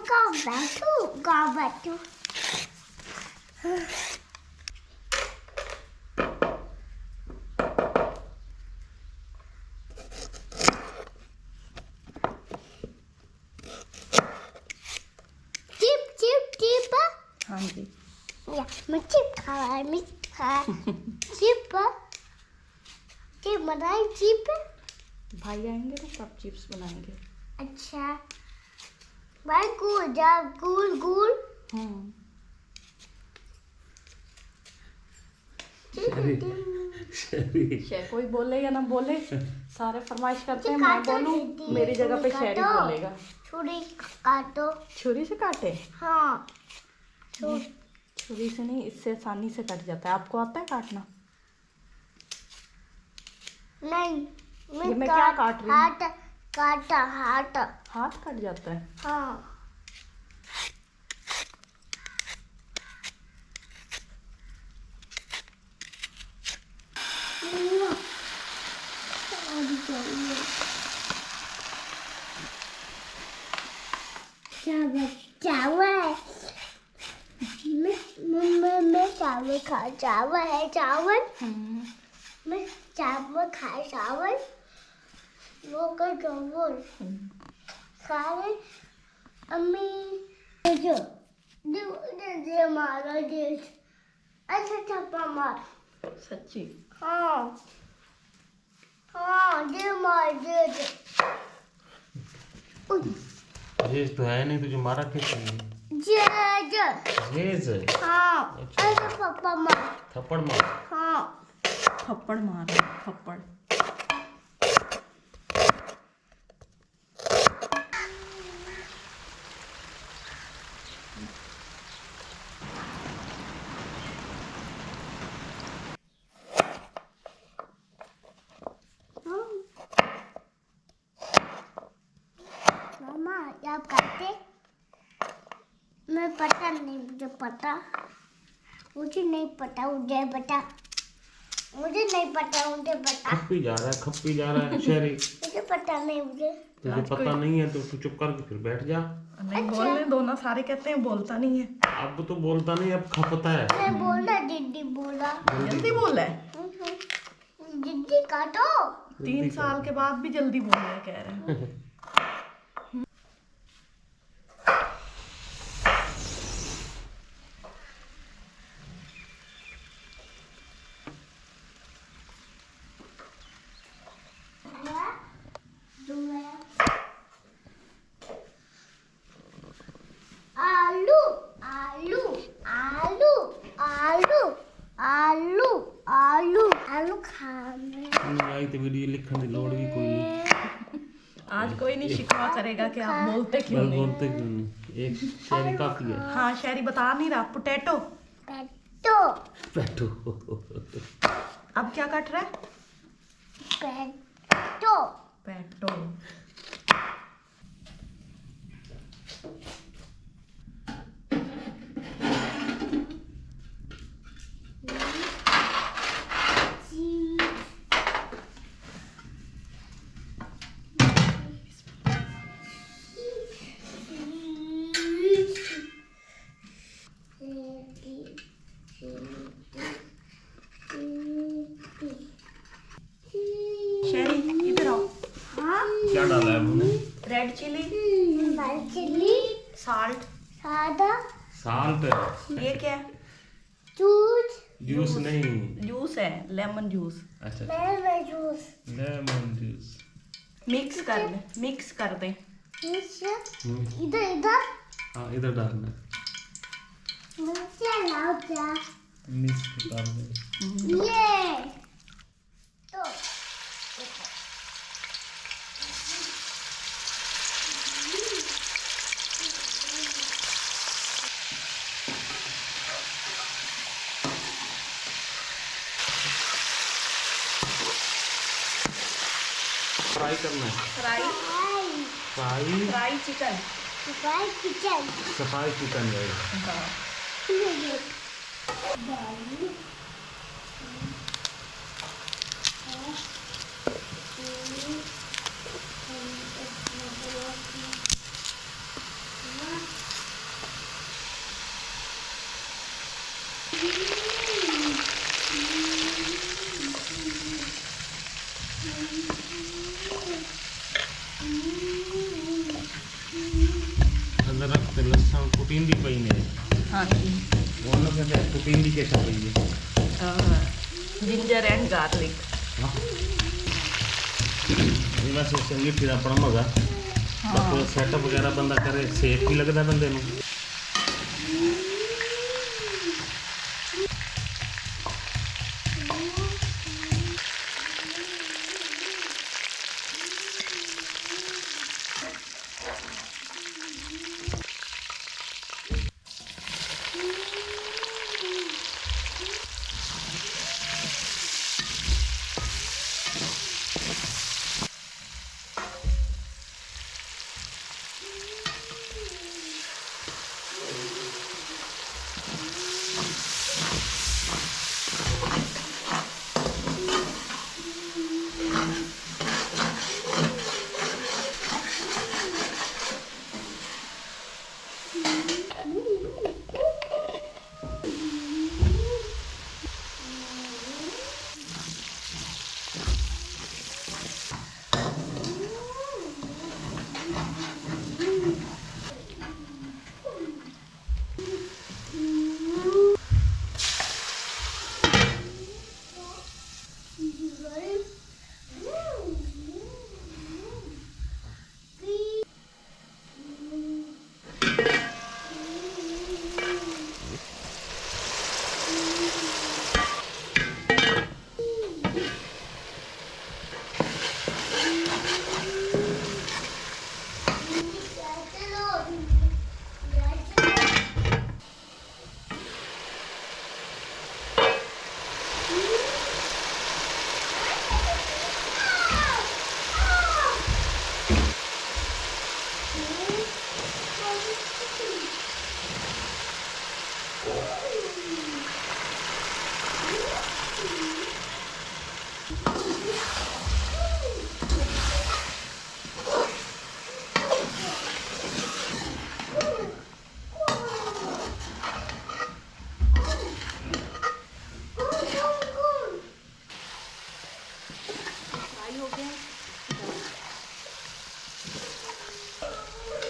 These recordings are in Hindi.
गाँव बैठू चिप चिप चिप हाँ जी या मैं चिप खा चिप चिप बनाए चिप भाई आएंगे तो सब चिप्स बनाएंगे। अच्छा भाई गुल जा गुल गुल कोई बोले या ना बोले सारे फरमाइश करते हैं, मैं बोलूं मेरी जगह पे शहरी बोलेगा। छुरी काटो। छुरी से काटे? हाँ छुरी से नहीं, इससे आसानी से कट जाता है। आपको आता है काटना? नहीं मैं क्या काट रही हूँ? हाथ कट जाता है। हाँ चावल मैं चावल खा चावल है चावल मैं चावल खाए चावल वो का चावल सारे अम्मी जो दे मारो दे अच्छा छप्पा मार। सच्ची? हाँ दे मार दे जेज तो है नहीं, तुझे मारा कैसे? जेज हाँ अच्छा पापा मार थप्पड़ मार। हाँ थप्पड़ मार थप्पड़। मामा आप खाते? मैं पता नहीं, मुझे पता मुझे नहीं पता मुझे नहीं पता मुझे पता। खप्पी जा रहा है शहरी। मुझे पता नहीं तुझे पता नहीं है तो तू चुप करके फिर बैठ जा। नहीं बोलने दो ना, सारे कहते हैं बोलता नहीं है। अब तो बोलता नहीं, अब खपता है। मैं बोला दीदी बोला जल्दी बोल रहा है। दीदी काटो। 3 साल के बाद भी जल्दी बोल रहा है, कह रहे हैं। आलू आलू आलू आलू आलू आलू आलू खाने आई तो वीडियो लिखने की लोड़ भी कोई नहीं। आज कोई नहीं शिकवा करेगा कि आप बोलते क्यों नहीं। बोलते क्यों नहीं, एक शहरी काफी है। हाँ शहरी बता नहीं रहा। पोटैटो बैठो। अब क्या कट रहा है? पेटो। शहरी इधर आओ। क्या डाला है हमने? Red chilli, chilli salt, salt. ये क्या है? जूस नहीं, जूस है, लेमन जूस। अच्छा जूस लेमन जूस। मिक्स कर दे। इधर हाँ इधर डालना, क्या मिक्स कर दे। ये तो फ्राई करना है। Fry chicken. सफाई चिकन है। अदरक ते लहसुन कुटीन दी पई ने हाँ जी, ਉਹਨਾਂ ਕਹਿੰਦੇ ਕੁटीन ਦੀ ਕਿਹੜਾ ਪਈ ਹੈ जिंजर एंड गार्लिक। ਇਹ ਵੈਸੇ ਚੰਗੀ ਫਿਰ ਆਪਣਾ ਮਗਾ ਬਾਕੀ ਸੈਟਅਪ ਵਗੈਰਾ ਬੰਦਾ ਕਰੇ ਸੇਫ ਵੀ ਲੱਗਦਾ ਬੰਦੇ ਨੂੰ।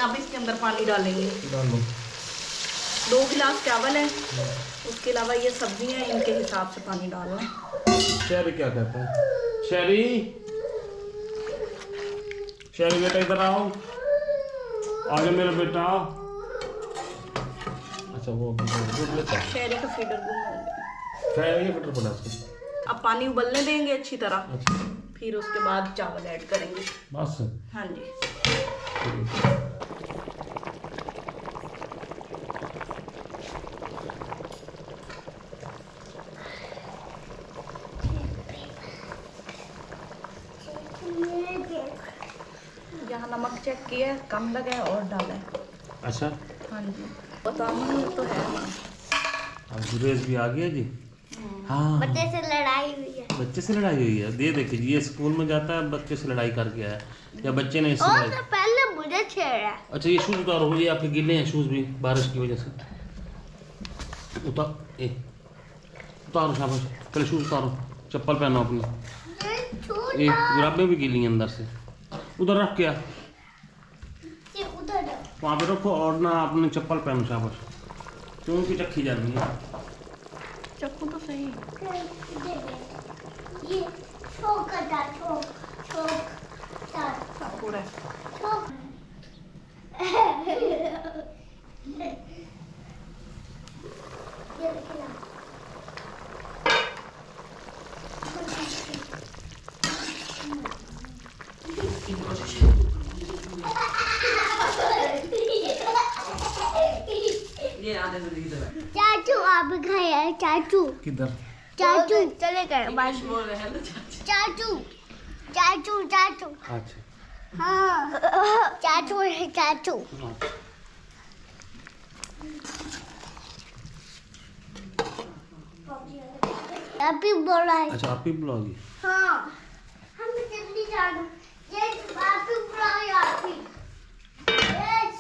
अब इसके अंदर पानी डालेंगे। डालो 2 गिलास चावल है, उसके अलावा ये सब्जी है, इनके हिसाब से पानी डालना है। शहरी क्या कहता है? शहरी शहरी बेटा इधर आओ, आ जा मेरा बेटा। अच्छा वो दूध लेता है। शहरी का फीडर गुम हो गया। शहरी ये फिटर पड़ा इसको। अब पानी उबलने देंगे अच्छी तरह, अच्छा फिर उसके बाद चावल ऐड करेंगे। बस हाँ जी। यहाँ नमक चेक किया है, कम लगा है और डाला है। अच्छा हाँ जी, बताना तो है ना। अब गुरेज भी आ गया जी। हाँ बच्चे से लड़ाई हुई है। बच्चे से लड़ाई हुई है। दे देखिए ये स्कूल में जाता है, बच्चे से लड़ाई करके आया या बच्चे ने इससे और लड़ाई। तो पहले मुझे छेड़ा। अच्छा ये शूज उतारो, ये आपके गिले हैं शूज भी बारिश की वजह से। उतारो शाबाश, पहले शूज उतारो, चप्पल पहनो अपनी। ये जुराबें भी गिली हैं अंदर से। उधर रख क्या उधर वहाँ पे रखो और ना अपनी चप्पल पहनो शाबाश। क्योंकि चक्की जानी है। चक्कू तो सही ये छोटा पूरा ये आने में दे। चाचू आप गए चाचू किधर? चाचू चले गए बस बोल रहे हैं ना चाचू चाचू चाचू अच्छा हाँ चाचू है चाचू अभी बोला है अच्छा आप ही बुलाओगी? हाँ हमें जल्दी जाना ये आप ही बुलाओ आप ही यस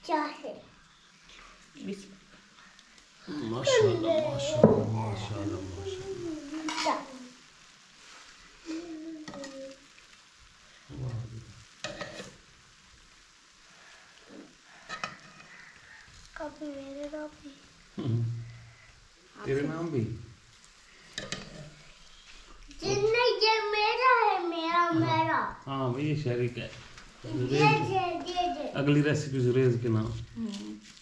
चाहे माशाल्लाह माशाल्लाह माशाल्लाह माशाल्लाह। चा कभी मेरे नाम भी तेरे नाम भी जिन्ने ये मेरा है मेरा हाँ भाई, ये शरीक है। ये अगली रेसिपी जुरेज के नाम।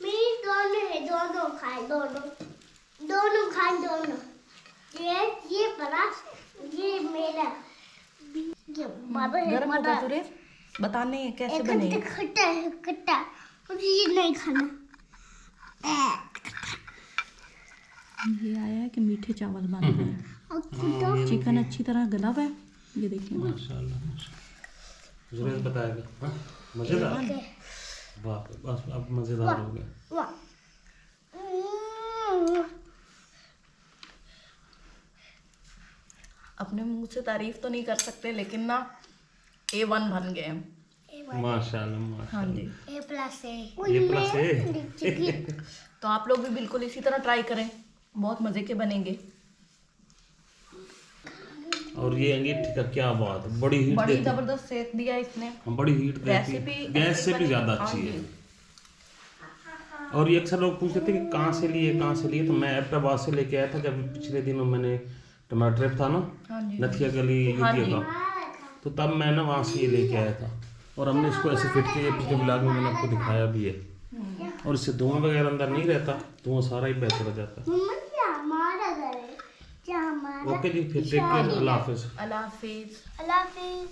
मेरी दोनों है, दोनों खाए दोनों ये बड़ा, ये मेरा, ये बाबा है गर्म होगा बड़ा। सुरेश, बताने कैसे एक बनेगी। खट्टा मुझे ये नहीं खाना। ये आया है कि मीठे चावल बन रहे हैं। और खट्टा चिकन अच्छी तरह गला हुआ है, ये देखिए। माशाल्लाह माशाल्लाह। जुरेज बताएगा। हाँ मजेदार, वाह बस अब मजेदार हो गया। वाह अपने मुंह से तारीफ तो नहीं कर सकते, लेकिन ना A1 बन गए हम। माशाल्लाह हाँ माशाल्लाह। जी, A+A। तो आप लोग भी बिल्कुल इसी तरह ट्राई करें, बहुत मज़े के बनेंगे। और ये अंगीठी का क्या बात है, बड़ी हीट बड़ी देती है। ज़बरदस्त सेक दिया इसने। बड़ी हीट देती है, रेसिपी गैस से भी ज़्यादा हाँ अच्छी जी। है। और ये अक्सर लोग पूछते थे कि कहाँ से लिए, तो मैं एबटाबाद से लेके आया था। जब पिछले दिनों मैंने टमाटर ट्रिप था ना, हाँ जी। नथिया गली हाँ जी। का, तो तब मैं ना वहाँ से ये लेके आया था। और हमने इसको ऐसे फिट किया, पिछले ब्लॉग में मैंने आपको दिखाया भी है। और इससे धुआं वगैरह अंदर नहीं रहता, धुआं सारा ही बेहतर हो जाता है। क्या हमारा घर है, क्या हमारा। ओके जी, फिर टेक केयर, अल्लाह हाफिज़। अल्लाह हाफिज़। अल्लाह हाफिज़।